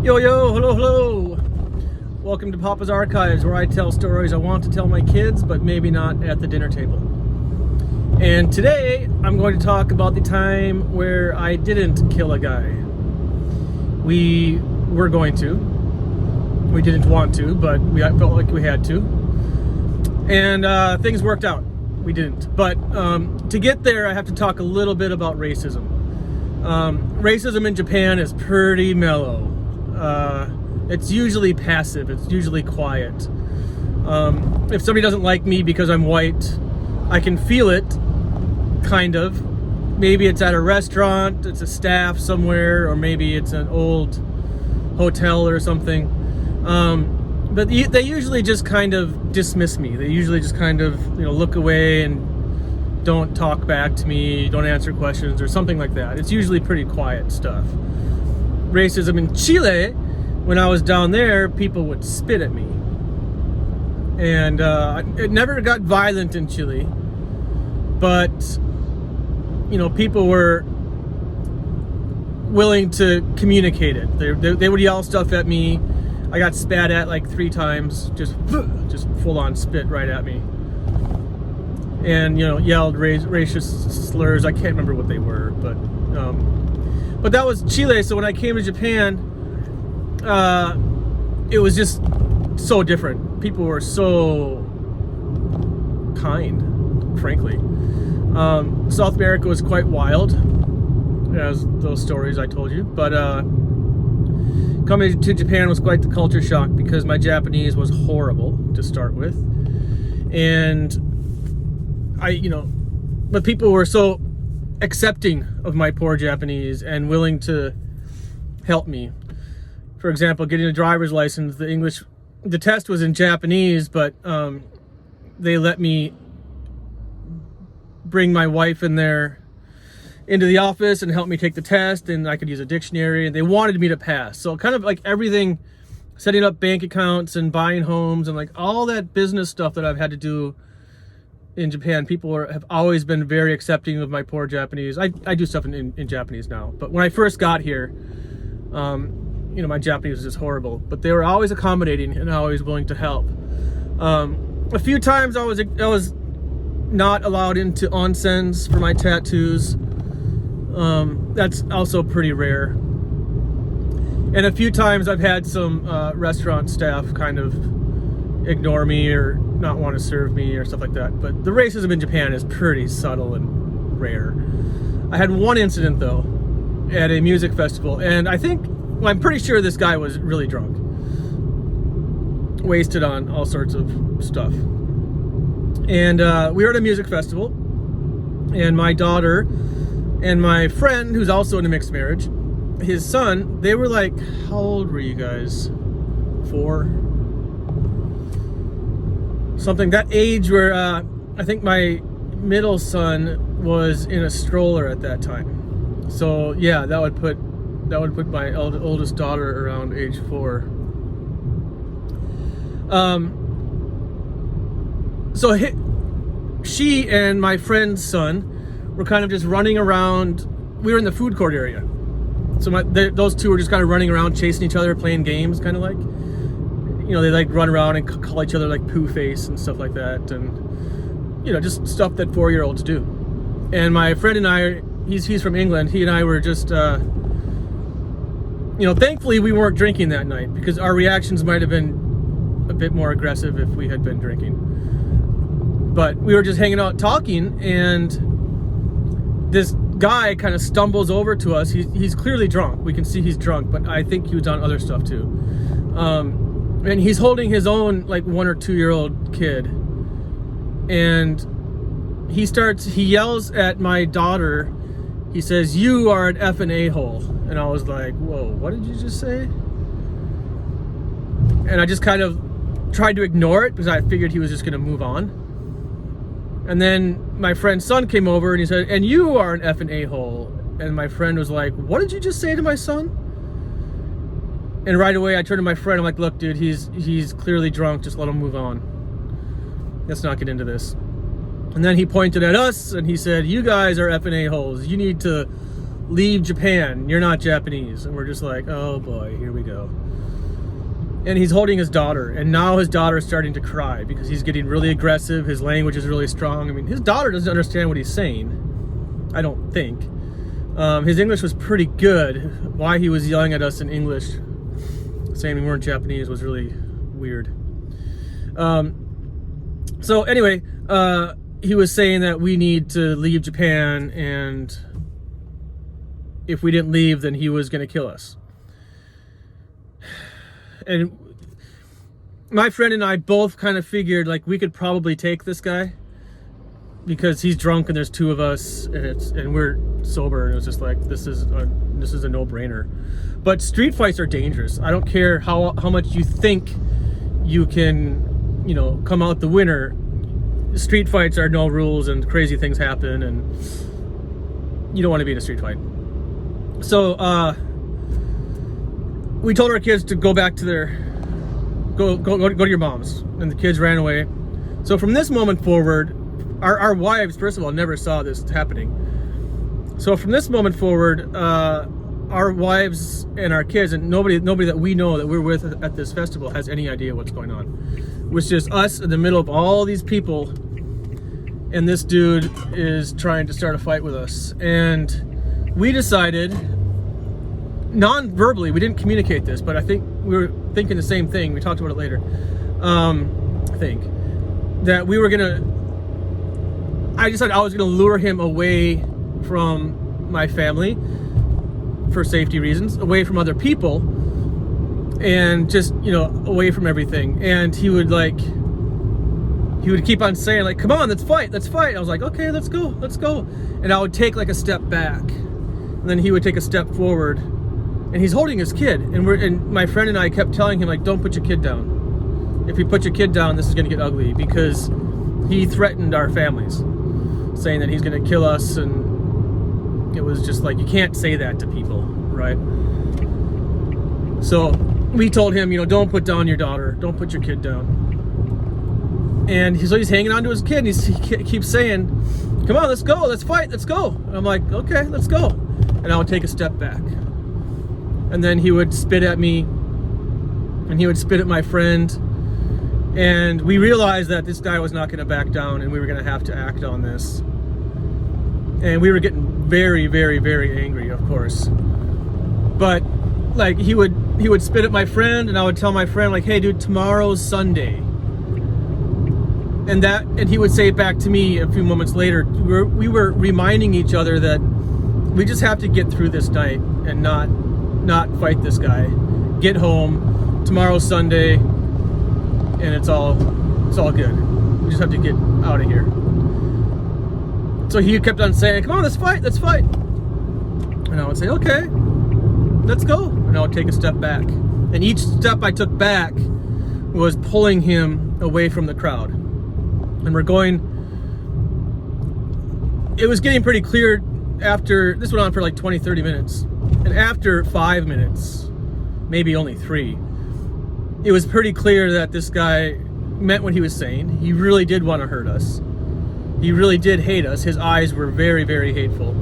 Yo, hello, hello. Welcome to Papa's Archives, where I tell stories I want to tell my kids, but maybe not at the dinner table. And today, I'm going to talk about the time where I didn't kill a guy. We were going to. We didn't want to, but we felt like we had to. And things worked out. We didn't. But to get there, I have to talk a little bit about racism. Racism in Japan is pretty mellow. It's usually passive. It's usually quiet. If somebody doesn't like me because I'm white, I can feel it, kind of. Maybe it's at a restaurant, it's a staff somewhere, or maybe it's an old hotel or something. But they usually just kind of dismiss me. They usually just kind of, look away and don't talk back to me, don't answer questions or something like that. It's usually pretty quiet stuff. Racism in Chile, when I was down there, people would spit at me. And it never got violent in Chile, but people were willing to communicate it. They would yell stuff at me. I got spat at like 3 times, just full on spit right at me. And yelled racist slurs. I can't remember what they were, but that was Chile. So when I came to Japan, it was just so different. People were so kind, frankly. South America was quite wild, as those stories I told you. But coming to Japan was quite the culture shock because my Japanese was horrible to start with, and but people were so accepting of my poor Japanese and willing to help me. For example, getting a driver's license, the test was in Japanese, but they let me bring my wife in there into the office and help me take the test, and I could use a dictionary, and they wanted me to pass. So kind of like everything, setting up bank accounts and buying homes and like all that business stuff that I've had to do in Japan, people have always been very accepting of my poor Japanese. I do stuff in Japanese now, but when I first got here, my Japanese was just horrible. But they were always accommodating and always willing to help. A few times I was not allowed into onsens for my tattoos. That's also pretty rare. And a few times I've had some restaurant staff kind of ignore me or not want to serve me or stuff like that. But the racism in Japan is pretty subtle and rare. I had one incident though at a music festival, and I'm pretty sure this guy was really drunk, wasted on all sorts of stuff. And we were at a music festival, and my daughter and my friend, who's also in a mixed marriage, his son, they were like, how old were you guys? 4? Something, that age where I think my middle son was in a stroller at that time. So yeah, that would put my oldest daughter around age 4. So she and my friend's son were kind of just running around. We were in the food court area, so those two were just kind of running around, chasing each other, playing games, kind of like. They like run around and call each other like poo face and stuff like that, and just stuff that 4-year-olds do. And my friend and I, he's from England. He and I were just, thankfully we weren't drinking that night because our reactions might have been a bit more aggressive if we had been drinking. But we were just hanging out talking, and this guy kind of stumbles over to us. He's clearly drunk. We can see he's drunk, but I think he was on other stuff too. And he's holding his own like 1 or 2-year-old kid, and he yells at my daughter. He says, "You are an effing a-hole." And I was like, whoa, what did you just say? And I just kind of tried to ignore it because I figured he was just gonna move on. And then my friend's son came over and he said, "And you are an effing a-hole." And my friend was like, "What did you just say to my son?" And right away I turned to my friend. I'm like, "Look, dude, he's clearly drunk. Just let him move on. Let's not get into this." And then he pointed at us and he said, "You guys are effing a-holes. You need to leave Japan. You're not Japanese. And we're just like, oh boy, here we go. And he's holding his daughter, and now his daughter is starting to cry because he's getting really aggressive. His language is really strong. I mean, his daughter doesn't understand what he's saying, I don't think. His English was pretty good. Why he was yelling at us in English, saying we weren't Japanese, was really weird. So anyway, he was saying that we need to leave Japan, and if we didn't leave, then he was going to kill us. And my friend and I both kind of figured like we could probably take this guy because he's drunk and there's two of us, and we're sober, and it was just like this is a no-brainer. But street fights are dangerous. I don't care how much you think you can, you know, come out the winner. Street fights are no rules, and crazy things happen, and you don't want to be in a street fight. So we told our kids to go back to their go to your moms, and the kids ran away. So from this moment forward, our wives, first of all, never saw this happening. So from this moment forward, our wives and our kids, and nobody that we know that we're with at this festival has any idea what's going on. It was just us in the middle of all these people, and this dude is trying to start a fight with us. And we decided, non-verbally, we didn't communicate this, but I think we were thinking the same thing. We talked about it later. I think that we were I decided I was gonna lure him away from my family for safety reasons, away from other people, and just, you know, away from everything. And he would keep on saying like, come on, let's fight. I was like, okay, let's go. And I would take like a step back, and then he would take a step forward, and he's holding his kid, and my friend and I kept telling him like, don't put your kid down. If you put your kid down, this is gonna get ugly, because he threatened our families, saying that he's gonna kill us. And it was just like, you can't say that to people, right? So we told him, you know, don't put down your daughter, don't put your kid down. And so he's hanging on to his kid, and he keeps saying, come on, let's go, let's fight, let's go. And I'm like, okay, let's go. And I would take a step back, and then he would spit at me, and he would spit at my friend. And we realized that this guy was not going to back down, and we were going to have to act on this. And we were getting very, very, very angry, of course. But like, he would spit at my friend, and I would tell my friend like, hey dude, tomorrow's Sunday. And he would say it back to me a few moments later. We were reminding each other that we just have to get through this night and not fight this guy. Get home. Tomorrow's Sunday, and it's all good. We just have to get out of here. So he kept on saying, come on, let's fight. And I would say, okay, let's go. And I would take a step back. And each step I took back was pulling him away from the crowd. And it was getting pretty clear after, this went on for like 20, 30 minutes. And after 5 minutes, maybe only 3, it was pretty clear that this guy meant what he was saying. He really did want to hurt us. He really did hate us. His eyes were very, very hateful.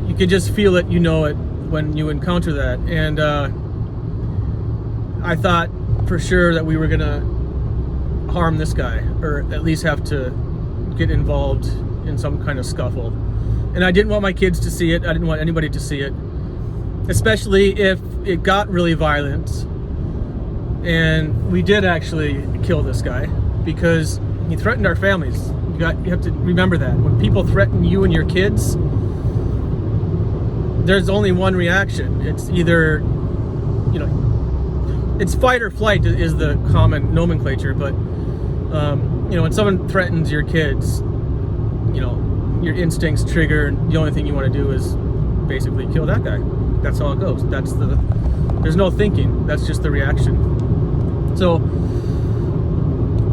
You could just feel it, you know it, when you encounter that. And I thought for sure that we were gonna harm this guy, or at least have to get involved in some kind of scuffle. And I didn't want my kids to see it. I didn't want anybody to see it, especially if it got really violent. And we did actually kill this guy because he threatened our families. You have to remember that. When people threaten you and your kids, there's only one reaction. It's either, you know, it's fight or flight is the common nomenclature, but you know, when someone threatens your kids, you know, your instincts trigger, and the only thing you want to do is basically kill that guy. That's how it goes. There's no thinking. That's just the reaction. So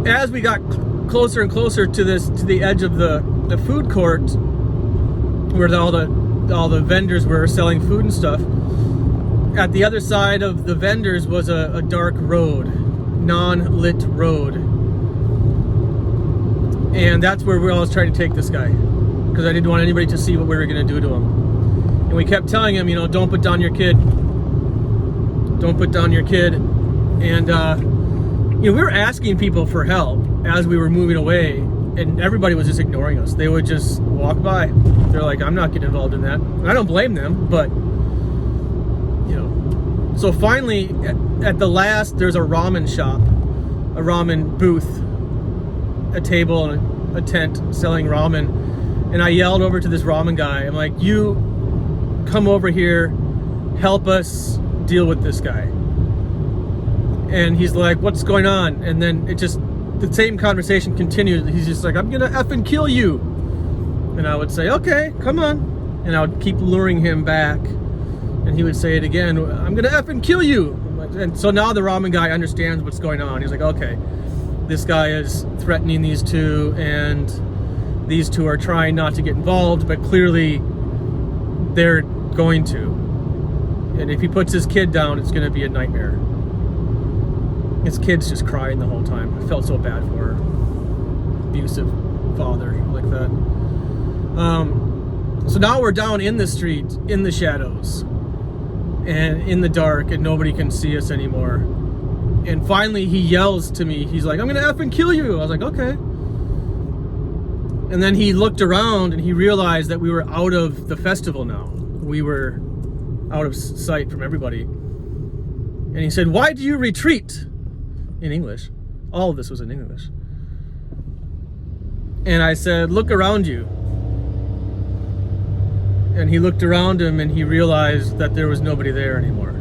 as we got closer and closer to the edge of the food court, where all the vendors were selling food and stuff, at the other side of the vendors was a dark road, non-lit road. And that's where I was trying to take this guy, because I didn't want anybody to see what we were going to do to him. And we kept telling him, don't put down your kid. Don't put down your kid. And, we were asking people for help as we were moving away, and everybody was just ignoring us. They would just walk by. They're like, I'm not getting involved in that. And I don't blame them, but, So finally, at the last, there's a ramen shop, a ramen booth, a table and a tent selling ramen. And I yelled over to this ramen guy. I'm like, you come over here, help us deal with this guy. And he's like, what's going on? And then the same conversation continued. He's just like, I'm gonna effing kill you. And I would say, okay, come on. And I would keep luring him back. And he would say it again, I'm gonna effing kill you. And so now the ramen guy understands what's going on. He's like, okay, this guy is threatening these two, and these two are trying not to get involved, but clearly they're going to. And if he puts his kid down, it's gonna be a nightmare. His kid's just crying the whole time. I felt so bad for her. Abusive father like that. So now we're down in the street, in the shadows, and in the dark, and nobody can see us anymore. And finally he yells to me, he's like, I'm gonna effing kill you. I was like, okay. And then he looked around and he realized that we were out of the festival now. We were out of sight from everybody. And he said, why do you retreat? In English. All of this was in English. And I said, look around you. And he looked around him and he realized that there was nobody there anymore.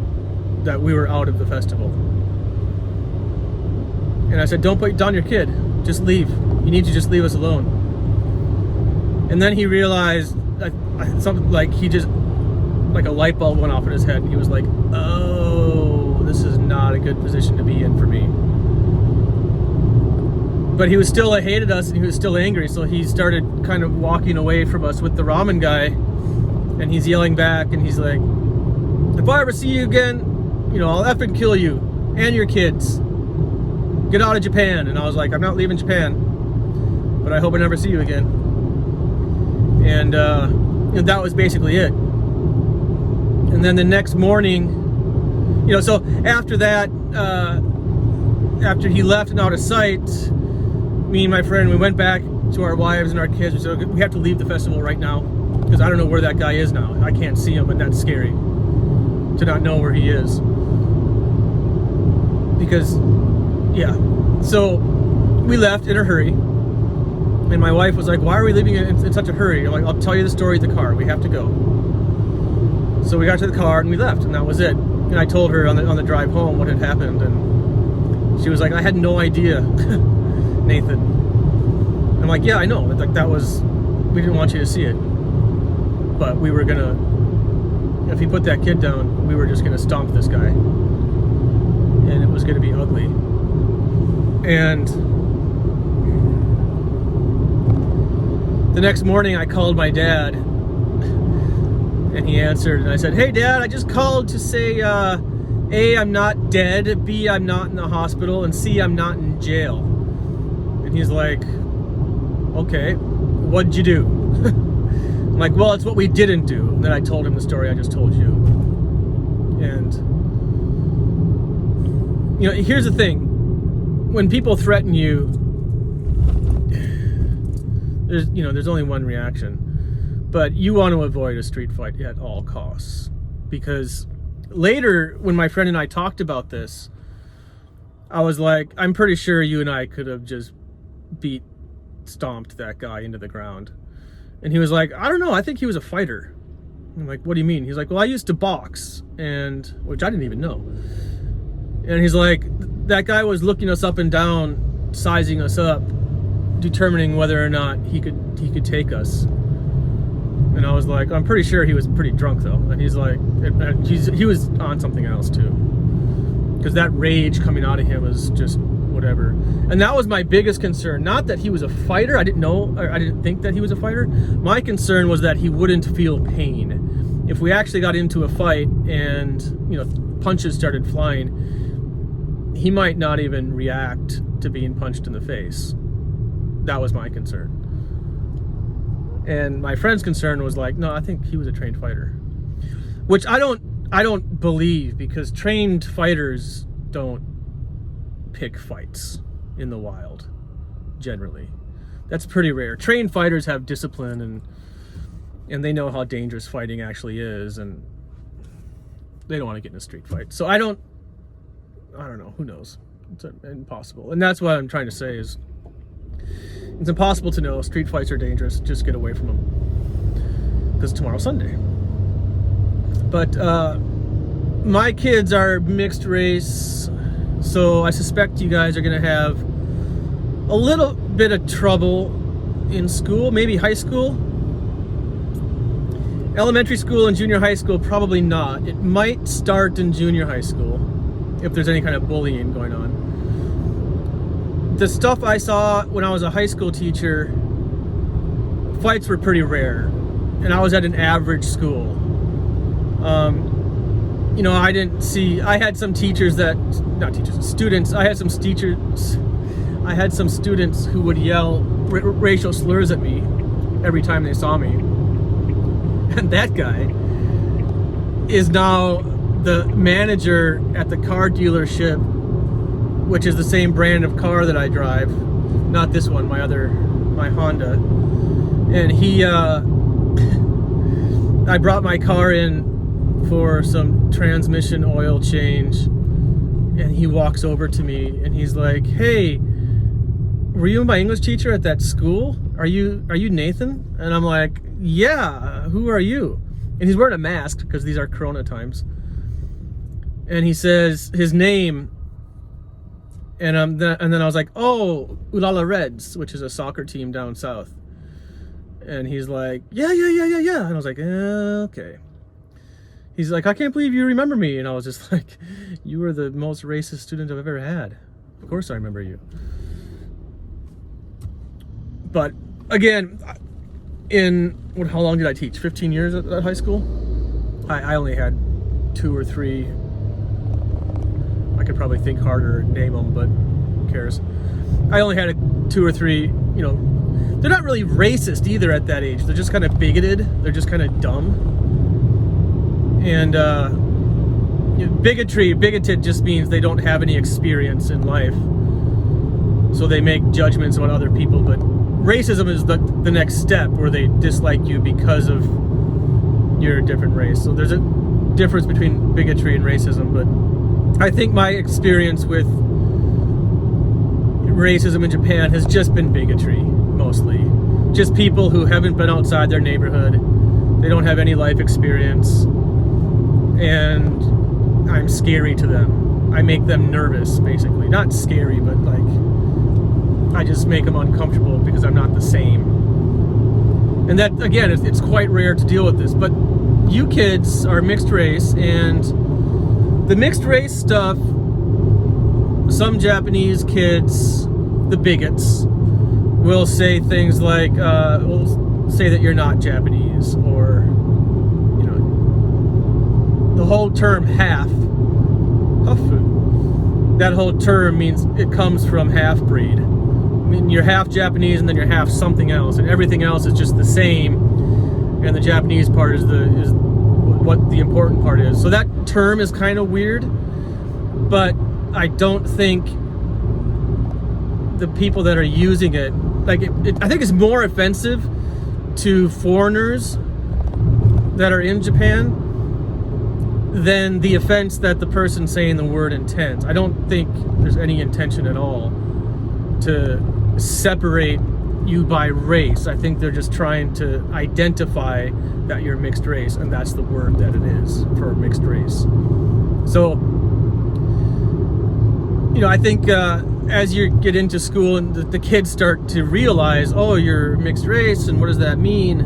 That we were out of the festival. And I said, don't put down your kid. Just leave. You need to just leave us alone. And then he realized that something like a light bulb went off in his head, and he was like, oh, this is not a good position to be in for me. But he hated us, and he was still angry, so he started kind of walking away from us with the ramen guy, and he's yelling back, and he's like, if I ever see you again, I'll effing kill you and your kids. Get out of Japan. And I was like, I'm not leaving Japan, but I hope I never see you again. And that was basically it. And then the next morning, so after that, after he left and out of sight, me and my friend, we went back to our wives and our kids. We said, we have to leave the festival right now, because I don't know where that guy is now. I can't see him, and that's scary to not know where he is. Because, yeah. So we left in a hurry. And my wife was like, why are we leaving in such a hurry? I'm like, I'll tell you the story at the car. We have to go. So we got to the car and we left, and that was it. And I told her on the drive home what had happened, and she was like, I had no idea, Nathan. I'm like, yeah, I know. Like, we didn't want you to see it. But we were gonna, if he put that kid down, we were just gonna stomp this guy. And it was gonna be ugly. And the next morning I called my dad, and he answered, and I said, hey Dad, I just called to say, A, I'm not dead, B, I'm not in the hospital, and C, I'm not in jail. And he's like, okay, what'd you do? I'm like, well, it's what we didn't do. And then I told him the story I just told you. And, here's the thing. When people threaten you, there's only one reaction. But you want to avoid a street fight at all costs. Because later, when my friend and I talked about this, I was like, I'm pretty sure you and I could have just stomped that guy into the ground. And he was like, I don't know, I think he was a fighter. I'm like, what do you mean? He's like, well, I used to box, which I didn't even know. And he's like, that guy was looking us up and down, sizing us up, determining whether or not he could take us. And I was like, I'm pretty sure he was pretty drunk though. And he's like, he was on something else too, because that rage coming out of him was just whatever. And that was my biggest concern. Not that he was a fighter. I didn't think that he was a fighter. My concern was that he wouldn't feel pain. If we actually got into a fight and punches started flying, he might not even react to being punched in the face. That was my concern. And my friend's concern was like, no, I think he was a trained fighter. which I don't believe, because trained fighters don't pick fights in the wild generally. That's pretty rare. Trained fighters have discipline and they know how dangerous fighting actually is, and they don't want to get in a street fight. So I don't know, who knows? It's impossible. And that's what I'm trying to say is it's impossible to know. Street fights are dangerous. Just get away from them, because tomorrow's Sunday. But my kids are mixed race, so I suspect you guys are going to have a little bit of trouble in school, maybe high school. Elementary school and junior high school, probably not. It might start in junior high school if there's any kind of bullying going on. The stuff I saw when I was a high school teacher, fights were pretty rare, and I was at an average school. I had some teachers students. I had some students who would yell racial slurs at me every time they saw me. And that guy is now the manager at the car dealership, which is the same brand of car that I drive. Not this one, my Honda. And I brought my car in for some transmission oil change, and he walks over to me and he's like, "Hey, were you my English teacher at that school? Are you Nathan?" And I'm like, "Yeah, who are you?" And he's wearing a mask because these are Corona times. And he says his name, and then I was like, "Oh, Ulala Reds," which is a soccer team down south. And he's like, yeah. And I was like, okay. He's like, "I can't believe you remember me." And I was just like, "You were the most racist student I've ever had. Of course I remember you." But again, how long did I teach? 15 years at high school? I only had 2 or 3. I could probably think harder and name them, but who cares? I only had 2 or 3, they're not really racist either at that age. They're just kind of bigoted. They're just kind of dumb. And bigoted just means they don't have any experience in life. So they make judgments about other people. But racism is the next step, where they dislike you because of your different race. So there's a difference between bigotry and racism. But I think my experience with racism in Japan has just been bigotry, mostly. Just people who haven't been outside their neighborhood. They don't have any life experience. And I'm scary to them. I make them nervous, basically. Not scary, but I just make them uncomfortable because I'm not the same. And that, again, it's quite rare to deal with this. But you kids are mixed race, and the mixed race stuff, some Japanese kids, the bigots, will say things like, will say that you're not Japanese, or the whole term half, hafu, that whole term means it comes from half-breed. I mean, you're half Japanese and then you're half something else, and everything else is just the same, and the Japanese part is what the important part is. So that term is kind of weird, but I don't think the people that are using it, I think it's more offensive to foreigners that are in Japan than the offense that the person saying the word intends. I don't think there's any intention at all to separate you by race. I think they're just trying to identify that you're mixed race, and that's the word that it is for mixed race. So, I think as you get into school and the kids start to realize, oh, you're mixed race, and what does that mean?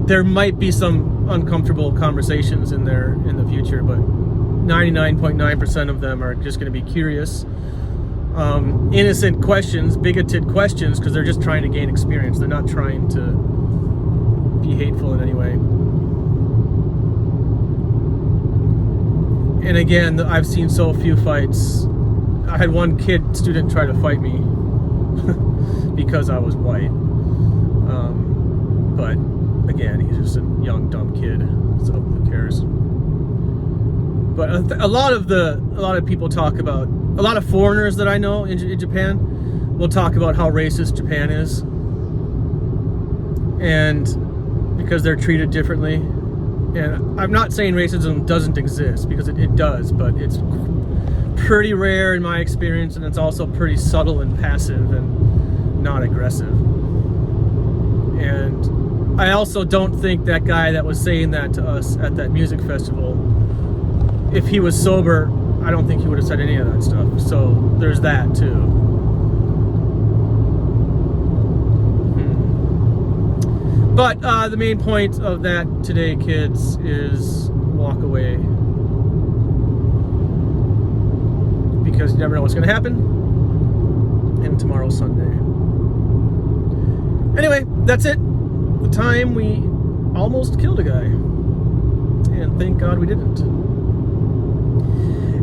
There might be some uncomfortable conversations in there in the future, but 99.9% of them are just going to be curious, innocent questions, bigoted questions, because they're just trying to gain experience. They're not trying to be hateful in any way. And again, I've seen so few fights. I had one student try to fight me because I was white. But again, he's just a young, dumb kid, so who cares? But a lot of people talk about, a lot of foreigners that I know in Japan will talk about how racist Japan is, and because they're treated differently. And I'm not saying racism doesn't exist, because it does, but it's pretty rare in my experience, and it's also pretty subtle and passive and not aggressive. And I also don't think that guy that was saying that to us at that music festival, if he was sober, I don't think he would have said any of that stuff. So there's that too. But the main point of that today, kids, is walk away. Because you never know what's going to happen. And tomorrow's Sunday. Anyway, that's it. The time we almost killed a guy. And thank God we didn't.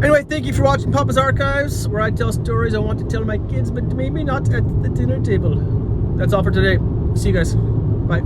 Anyway, thank you for watching Papa's Archives, where I tell stories I want to tell my kids, but maybe not at the dinner table. That's all for today. See you guys. Bye.